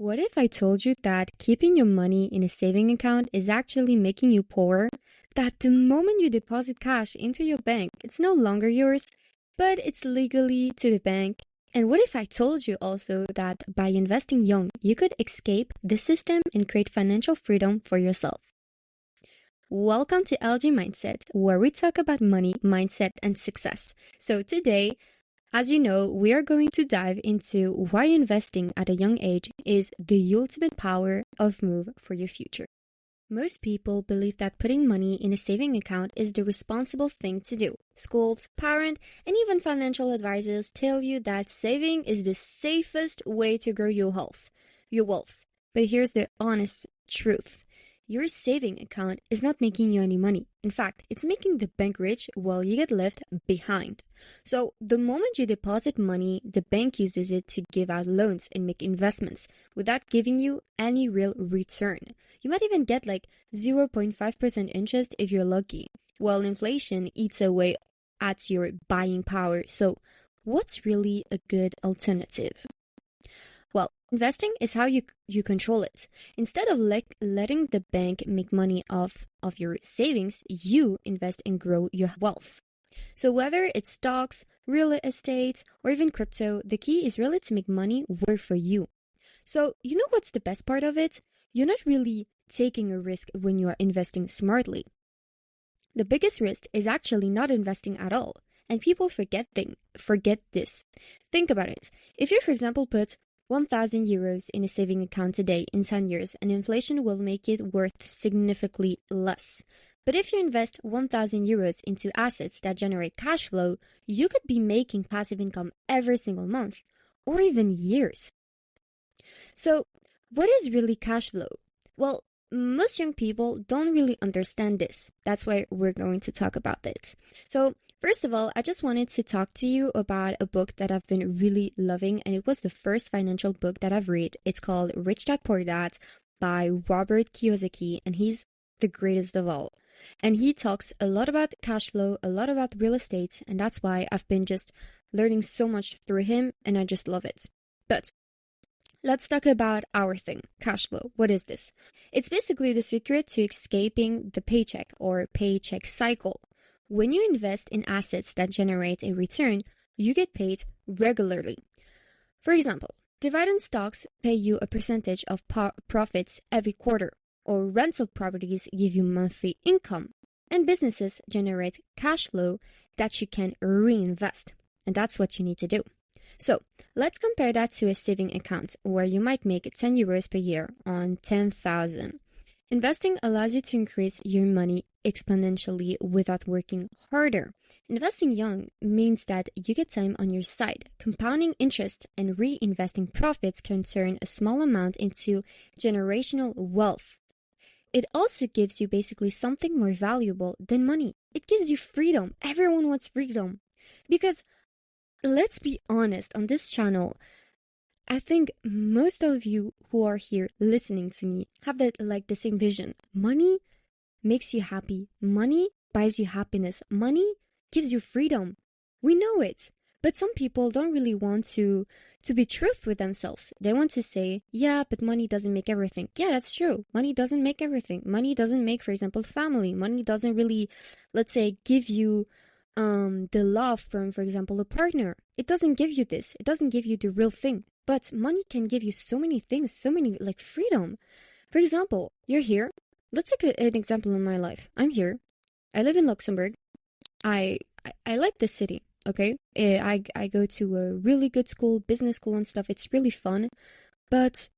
What if I told you that keeping your money in a saving account is actually making you poorer? That the moment you deposit cash into your bank, it's no longer yours, but it's legally to the bank. And what if I told you also that by investing young, you could escape the system and create financial freedom for yourself? Welcome to LG Mindset, where we talk about money, mindset, and success. So today, as you know, we are going to dive into why investing at a young age is the ultimate power of move for your future. Most people believe that putting money in a saving account is the responsible thing to do. Schools, parents, and even financial advisors tell you that saving is the safest way to grow your wealth. But here's the honest truth. Your saving account is not making you any money. In fact, it's making the bank rich while you get left behind. So, the moment you deposit money, the bank uses it to give out loans and make investments without giving you any real return. You might even get like 0.5% interest if you're lucky, while inflation eats away at your buying power. So, what's really a good alternative? Well, investing is how you control it. Instead of letting the bank make money off of your savings, you invest and grow your wealth. So whether it's stocks, real estate, or even crypto, the key is really to make money work for you. So you know what's the best part of it? You're not really taking a risk when you are investing smartly. The biggest risk is actually not investing at all. And people forget this. Think about it. If you, for example, put 1,000 euros in a saving account today in 10 years, and inflation will make it worth significantly less. But if you invest 1,000 euros into assets that generate cash flow, you could be making passive income every single month or even years. So, what is really cash flow? Well, most young people don't really understand this. That's why we're going to talk about it. So, first of all, I just wanted to talk to you about a book that I've been really loving, and it was the first financial book that I've read. It's called Rich Dad Poor Dad by Robert Kiyosaki, and he's the greatest of all. And he talks a lot about cash flow, a lot about real estate, and that's why I've been just learning so much through him, and I just love it. But let's talk about our thing, cash flow. What is this? It's basically the secret to escaping the paycheck or paycheck cycle. When you invest in assets that generate a return, you get paid regularly. For example, dividend stocks pay you a percentage of profits every quarter, or rental properties give you monthly income, and businesses generate cash flow that you can reinvest. And that's what you need to do. So, let's compare that to a saving account where you might make 10 euros per year on 10,000. Investing allows you to increase your money exponentially without working harder. Investing young means that you get time on your side. Compounding interest and reinvesting profits can turn a small amount into generational wealth. It also gives you basically something more valuable than money. It gives you freedom. Everyone wants freedom. Because let's be honest, on this channel, I think most of you who are here listening to me have the same vision. Money makes you happy. Money buys you happiness. Money gives you freedom. We know it. But some people don't really want to be truthful with themselves. They want to say, yeah, but money doesn't make everything. Yeah, that's true. Money doesn't make everything. Money doesn't make, for example, family. Money doesn't really, let's say, give you the love from, for example, a partner. It doesn't give you this. It doesn't give you the real thing. But money can give you so many things, so many, like freedom. For example, you're here. Let's take an example in my life. I'm here. I live in Luxembourg. I like this city, okay? I go to a really good school, business school and stuff. It's really fun. But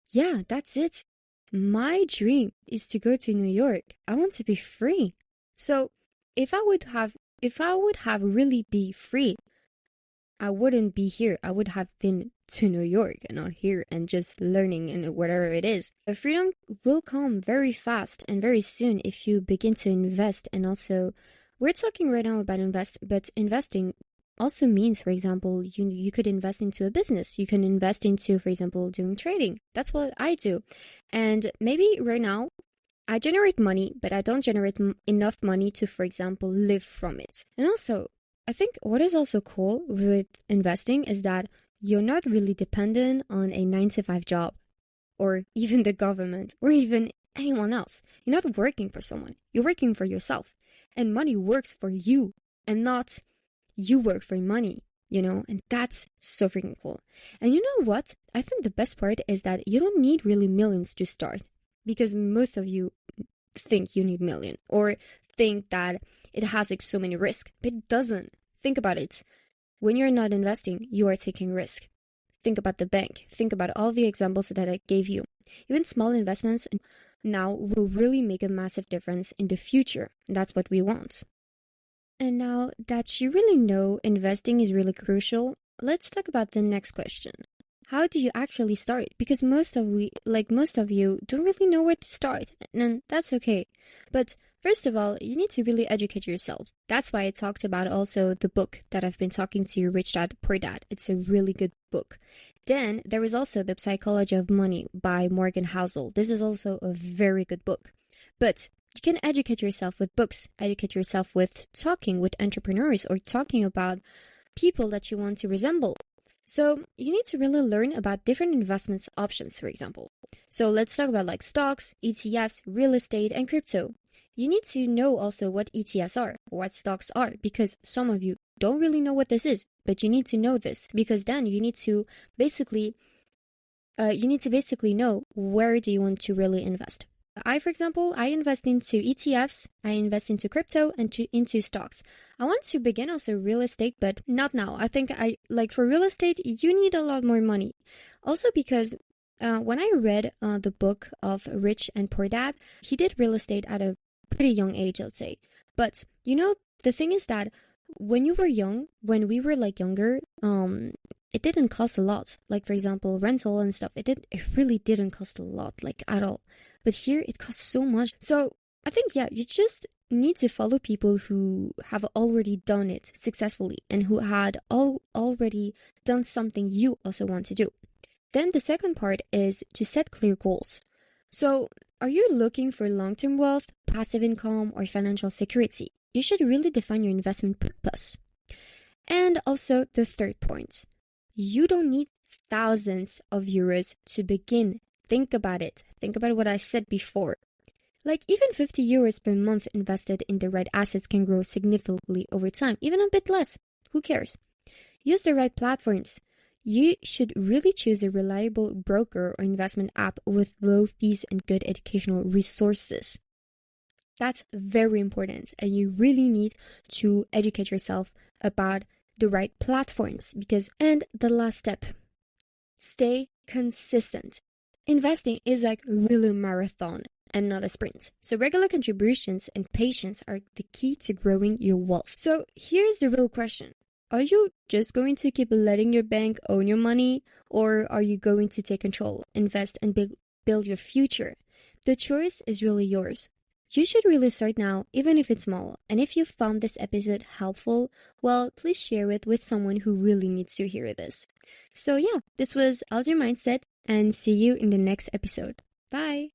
yeah, that's it. My dream is to go to New York. I want to be free. So if I would have really be free, I wouldn't be here. I would have been to New York and not here and just learning and whatever it is. The freedom will come very fast and very soon if you begin to invest. And also, we're talking right now about but investing also means, for example, you could invest into a business. You can invest into, for example, doing trading. That's what I do. And maybe right now, I generate money, but I don't generate enough money to, for example, live from it. And also, I think what is also cool with investing is that you're not really dependent on a 9 to 5 job. or even the government or even anyone else. You're not working for someone. You're working for yourself. And money works for you and not you work for money, and that's so freaking cool. And you know what? I think the best part is that you don't need really millions to start, because most of you think you need million or think that it has like so many risks, but it doesn't. Think about it. When you're not investing, you are taking risk. Think about the bank. Think about all the examples that I gave you. Even small investments now will really make a massive difference in the future. That's what we want. And now that you really know investing is really crucial, let's talk about the next question. How do you actually start? Because most of you don't really know where to start, and that's okay. But first of all, you need to really educate yourself. That's why I talked about also the book that I've been talking to you, Rich Dad, Poor Dad. It's a really good book. Then there is also The Psychology of Money by Morgan Housel. This is also a very good book. But you can educate yourself with books, educate yourself with talking with entrepreneurs or talking about people that you want to resemble. So you need to really learn about different investments options, for example. So let's talk about like stocks, ETFs, real estate, and crypto. You need to know also what ETFs are, what stocks are, because some of you don't really know what this is, but you need to know this, because then you need to basically know where do you want to really invest. For example, I invest into ETFs, I invest into crypto and into stocks. I want to begin also real estate, but not now. I think for real estate, you need a lot more money. Also because when I read the book of Rich and Poor Dad, he did real estate at a pretty young age, let's say. But the thing is that when we were younger, it didn't cost a lot. Like for example, rental and stuff. It really didn't cost a lot, like at all. But here it costs so much. So I think, you just need to follow people who have already done it successfully and who had already done something you also want to do. Then the second part is to set clear goals. So are you looking for long-term wealth, passive income, or financial security? You should really define your investment purpose. And also the third point, you don't need thousands of euros to begin. Think about it. Think about what I said before. Like even 50 euros per month invested in the right assets can grow significantly over time, even a bit less. Who cares? Use the right platforms. You should really choose a reliable broker or investment app with low fees and good educational resources. That's very important, and you really need to educate yourself about the right platforms and the last step, stay consistent. Investing is like really a marathon and not a sprint. So regular contributions and patience are the key to growing your wealth. So here's the real question. Are you just going to keep letting your bank own your money, or are you going to take control, invest, and build your future? The choice is really yours. You should really start now, even if it's small. And if you found this episode helpful, well, please share it with someone who really needs to hear this. So this was Alger Mindset, and see you in the next episode. Bye!